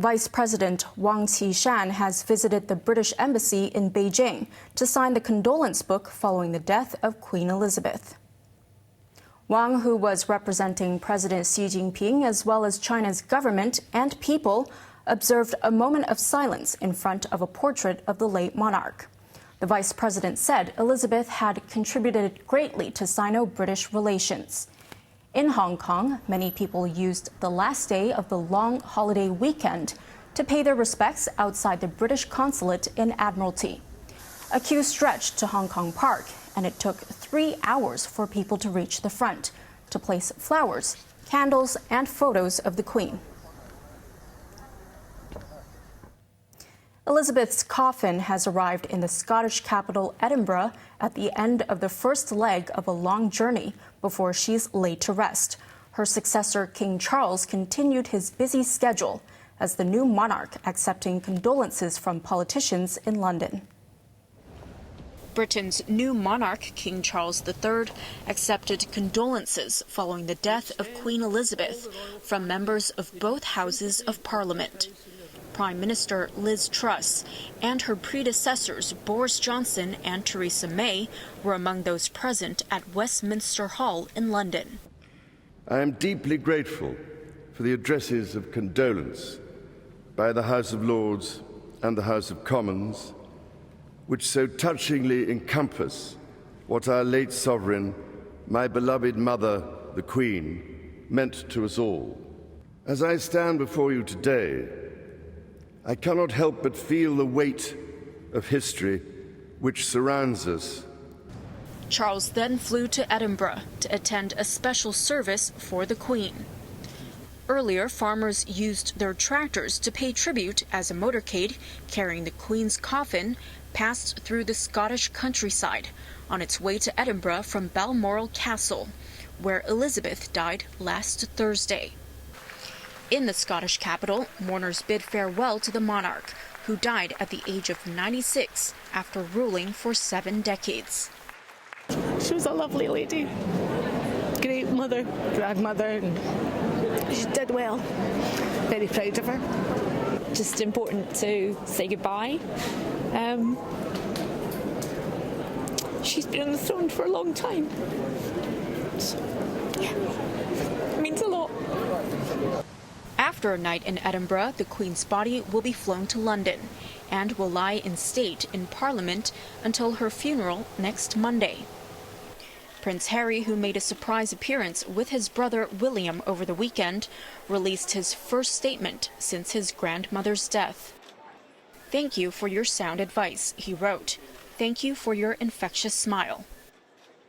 Vice President Wang Qishan has visited the British Embassy in Beijing to sign the condolence book following the death of Queen Elizabeth. Wang, who was representing President Xi Jinping as well as China's government and people, observed a moment of silence in front of a portrait of the late monarch. The vice president said Elizabeth had contributed greatly to Sino-British relations. In Hong Kong, many people used the last day of the long holiday weekend to pay their respects outside the British consulate in Admiralty. A queue stretched to Hong Kong Park, and it took 3 hours for people to reach the front to place flowers, candles, and photos of the Queen. Elizabeth's coffin has arrived in the Scottish capital, Edinburgh, at the end of the first leg of a long journey before she's laid to rest. Her successor, King Charles, continued his busy schedule as the new monarch, accepting condolences from politicians in London. Britain's new monarch, King Charles III, accepted condolences following the death of Queen Elizabeth from members of both Houses of Parliament. Prime Minister Liz Truss and her predecessors Boris Johnson and Theresa May were among those present at Westminster Hall in London. I am deeply grateful for the addresses of condolence by the House of Lords and the House of Commons, which so touchingly encompass what our late sovereign, my beloved mother, the Queen, meant to us all. As I stand before you today, I cannot help but feel the weight of history which surrounds us. Charles then flew to Edinburgh to attend a special service for the Queen. Earlier, farmers used their tractors to pay tribute as a motorcade carrying the Queen's coffin passed through the Scottish countryside on its way to Edinburgh from Balmoral Castle, where Elizabeth died last Thursday. In the Scottish capital, mourners bid farewell to the monarch, who died at the age of 96 after ruling for 7 decades. She was a lovely lady, great mother, grandmother, and she did well. Very proud of her. Just important to say goodbye. She's been on the throne for a long time. So, yeah, it means a lot. After a night in Edinburgh, the Queen's body will be flown to London and will lie in state in Parliament until her funeral next Monday. Prince Harry, who made a surprise appearance with his brother William over the weekend, released his first statement since his grandmother's death. "Thank you for your sound advice," he wrote. "Thank you for your infectious smile.